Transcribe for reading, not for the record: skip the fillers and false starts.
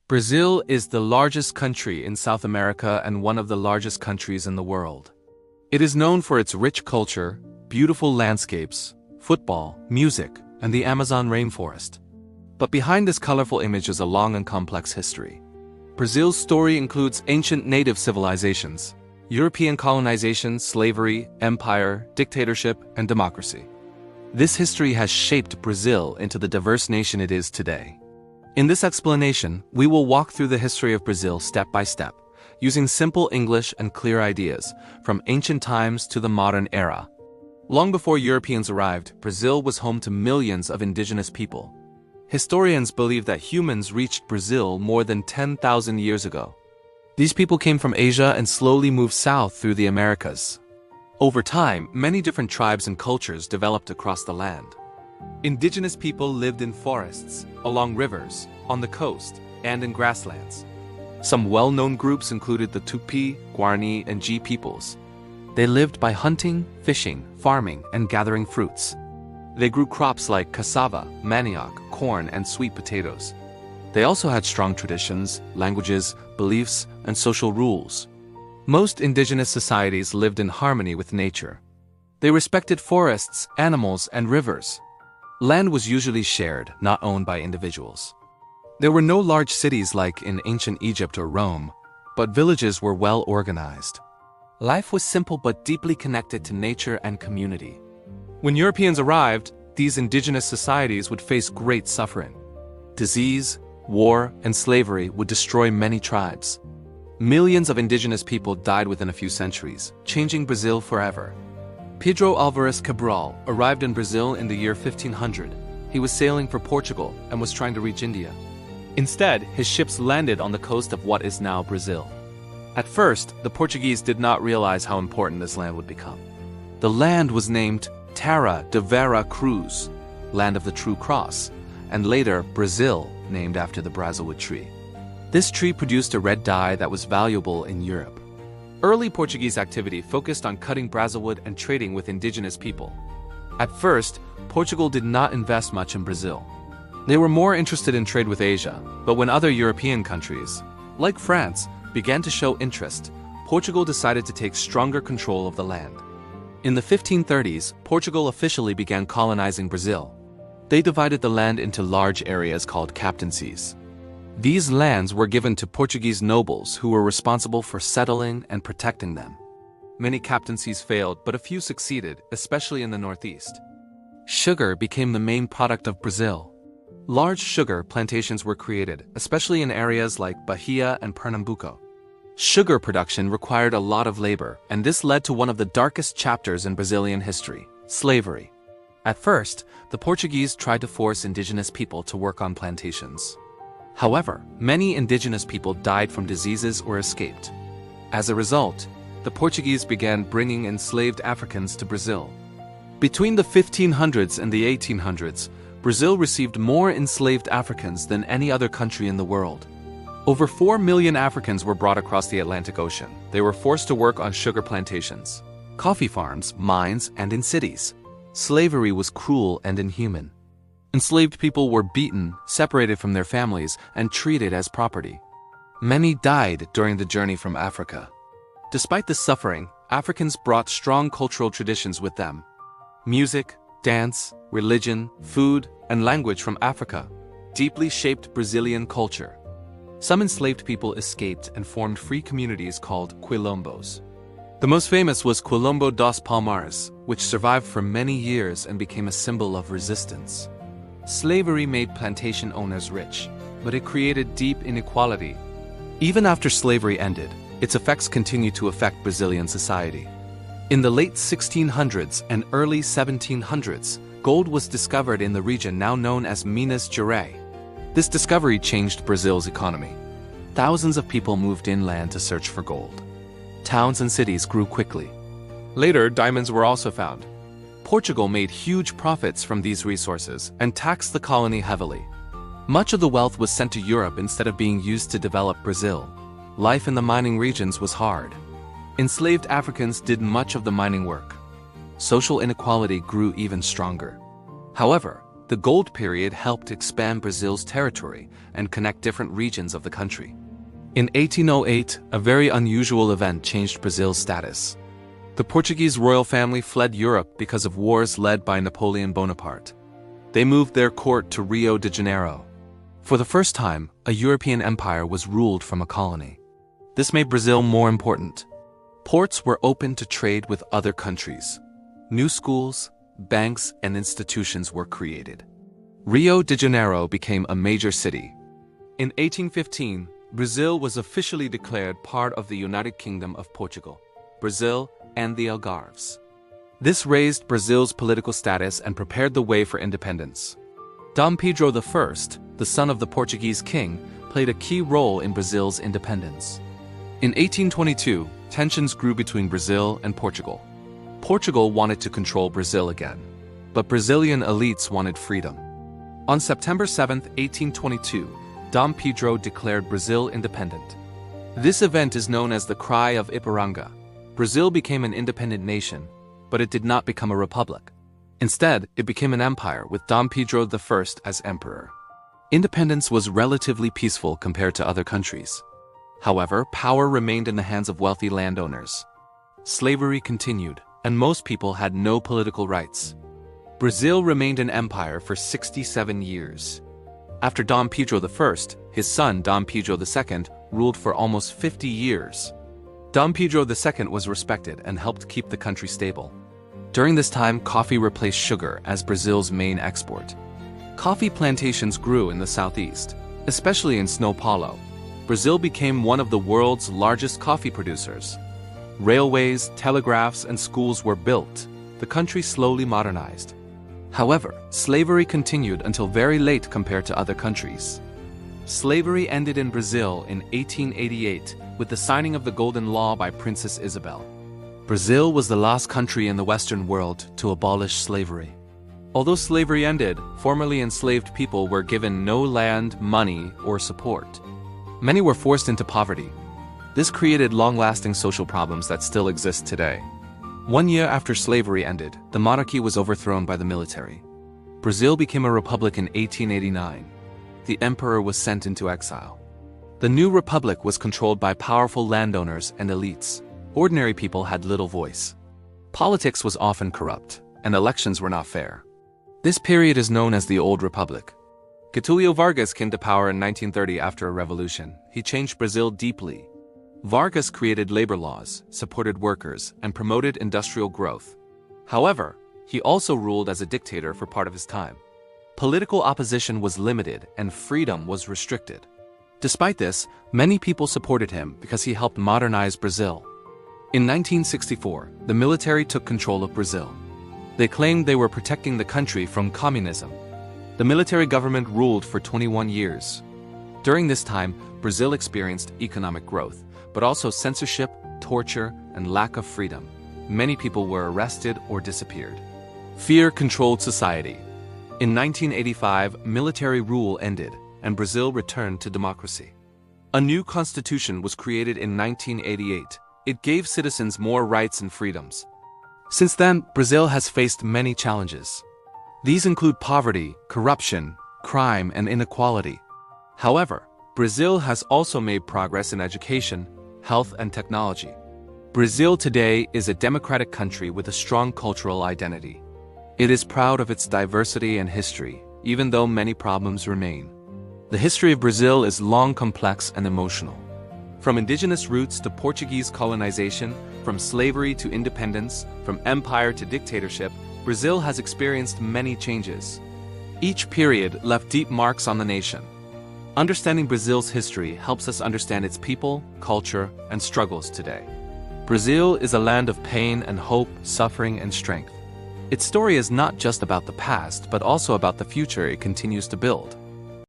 Brazil is the largest country in South America and one of the largest countries in the world. It is known for its rich culture, beautiful landscapes, football, music, and the Amazon rainforest. But behind this colorful image is a long and complex history. Brazil's story includes ancient native civilizations, European colonization, slavery, empire, dictatorship, and democracy. This history has shaped Brazil into the diverse nation it is today. In this explanation, we will walk through the history of Brazil step by step, using simple English and clear ideas, from ancient times to the modern era. Long before Europeans arrived, Brazil was home to millions of indigenous people. Historians believe that humans reached Brazil more than 10,000 years ago. These people came from Asia and slowly moved south through the Americas. Over time, many different tribes and cultures developed across the land. Indigenous people lived in forests, along rivers, on the coast, and in grasslands. Some well-known groups included the Tupi, Guarani, and G peoples. They lived by hunting, fishing, farming, and gathering fruits. They grew crops like cassava, manioc, corn, and sweet potatoes. They also had strong traditions, languages, beliefs, and social rules. Most indigenous societies lived in harmony with nature. They respected forests, animals, and rivers. Land was usually shared, not owned by individuals. There were no large cities like in ancient Egypt or Rome, but villages were well organized. Life was simple but deeply connected to nature and community. When Europeans arrived, these indigenous societies would face great suffering. Disease, war, and slavery would destroy many tribes. Millions of indigenous people died within a few centuries, changing Brazil forever. Pedro Álvares Cabral arrived in Brazil in the year 1500. He was sailing for Portugal and was trying to reach India. Instead, his ships landed on the coast of what is now Brazil. At first, the Portuguese did not realize how important this land would become. The land was named Terra de Vera Cruz, Land of the True Cross, and later Brazil, named after the Brazilwood tree. This tree produced a red dye that was valuable in Europe. Early Portuguese activity focused on cutting Brazilwood and trading with indigenous people. At first, Portugal did not invest much in Brazil. They were more interested in trade with Asia, but when other European countries, like France, began to show interest, Portugal decided to take stronger control of the land. In the 1530s, Portugal officially began colonizing Brazil. They divided the land into large areas called captaincies. These lands were given to Portuguese nobles who were responsible for settling and protecting them. Many captaincies failed, but a few succeeded, especially in the northeast. Sugar became the main product of Brazil. Large sugar plantations were created, especially in areas like Bahia and Pernambuco. Sugar production required a lot of labor, and this led to one of the darkest chapters in Brazilian history: slavery. At first, the Portuguese tried to force indigenous people to work on plantations. However, many indigenous people died from diseases or escaped. As a result, the Portuguese began bringing enslaved Africans to Brazil. Between the 1500s and the 1800s, Brazil received more enslaved Africans than any other country in the world. Over 4 million Africans were brought across the Atlantic Ocean. They were forced to work on sugar plantations, coffee farms, mines, and in cities. Slavery was cruel and inhuman. Enslaved people were beaten, separated from their families, and treated as property. Many died during the journey from Africa. Despite this suffering, Africans brought strong cultural traditions with them. Music, dance, religion, food, and language from Africa deeply shaped Brazilian culture. Some enslaved people escaped and formed free communities called quilombos. The most famous was Quilombo dos Palmares, which survived for many years and became a symbol of resistance. Slavery made plantation owners rich, but it created deep inequality. Even after slavery ended, its effects continued to affect Brazilian society. In the late 1600s and early 1700s, gold was discovered in the region now known as Minas Gerais. This discovery changed Brazil's economy. Thousands of people moved inland to search for gold. Towns and cities grew quickly. Later, diamonds were also found. Portugal made huge profits from these resources and taxed the colony heavily. Much of the wealth was sent to Europe instead of being used to develop Brazil. Life in the mining regions was hard. Enslaved Africans did much of the mining work. Social inequality grew even stronger. However, The gold period helped expand Brazil's territory and connect different regions of the country. In 1808, a very unusual event changed Brazil's status. The Portuguese royal family fled Europe because of wars led by Napoleon Bonaparte. They moved their court to Rio de Janeiro. For the first time, a European empire was ruled from a colony. This made Brazil more important. Ports were open to trade with other countries. New schools, banks, and institutions were created. Rio de Janeiro became a major city. In 1815, Brazil was officially declared part of the United Kingdom of Portugal, Brazil, and the Algarves. This raised Brazil's political status and prepared the way for independence. Dom Pedro I, the son of the Portuguese king, played a key role in Brazil's independence. In 1822, tensions grew between Brazil and Portugal. Portugal wanted to control Brazil again, but Brazilian elites wanted freedom. On September 7, 1822, Dom Pedro declared Brazil independent. This event is known as the Cry of Ipiranga. Brazil became an independent nation, but it did not become a republic. Instead, it became an empire with Dom Pedro I as emperor. Independence was relatively peaceful compared to other countries. However, power remained in the hands of wealthy landowners. Slavery continued, and most people had no political rights. Brazil remained an empire for 67 years. After Dom Pedro I, his son Dom Pedro II ruled for almost 50 years. Dom Pedro II was respected and helped keep the country stable. During this time, coffee replaced sugar as Brazil's main export. Coffee plantations grew in the southeast, especially in São Paulo. Brazil became one of the world's largest coffee producers. Railways, telegraphs, and schools were built. The country slowly modernized. However, slavery continued until very late compared to other countries. Slavery ended in Brazil in 1888 with the signing of the Golden Law by Princess Isabel. Brazil was the last country in the Western world to abolish slavery. Although slavery ended, formerly enslaved people were given no land, money, or support. Many were forced into poverty. This created long-lasting social problems that still exist today. 1 year after slavery ended, the monarchy was overthrown by the military. Brazil became a republic in 1889. The emperor was sent into exile. The new republic was controlled by powerful landowners and elites. Ordinary people had little voice. Politics was often corrupt, and elections were not fair. This period is known as the Old Republic. Getulio Vargas came to power in 1930 after a revolution. He changed Brazil deeply. Vargas created labor laws, supported workers, and promoted industrial growth. However, he also ruled as a dictator for part of his time. Political opposition was limited and freedom was restricted. Despite this, many people supported him because he helped modernize Brazil. In 1964, the military took control of Brazil. They claimed they were protecting the country from communism. The military government ruled for 21 years. During this time, Brazil experienced economic growth, but also censorship, torture, and lack of freedom. Many people were arrested or disappeared. Fear controlled society. In 1985, military rule ended, and Brazil returned to democracy. A new constitution was created in 1988. It gave citizens more rights and freedoms. Since then, Brazil has faced many challenges. These include poverty, corruption, crime, and inequality. However, Brazil has also made progress in education, health, and technology. Brazil today is a democratic country with a strong cultural identity. It is proud of its diversity and history, even though many problems remain. The history of Brazil is long, complex, and emotional. From indigenous roots to Portuguese colonization, from slavery to independence, from empire to dictatorship, Brazil has experienced many changes. Each period left deep marks on the nation. Understanding Brazil's history helps us understand its people, culture, and struggles today. Brazil is a land of pain and hope, suffering and strength. Its story is not just about the past, but also about the future it continues to build.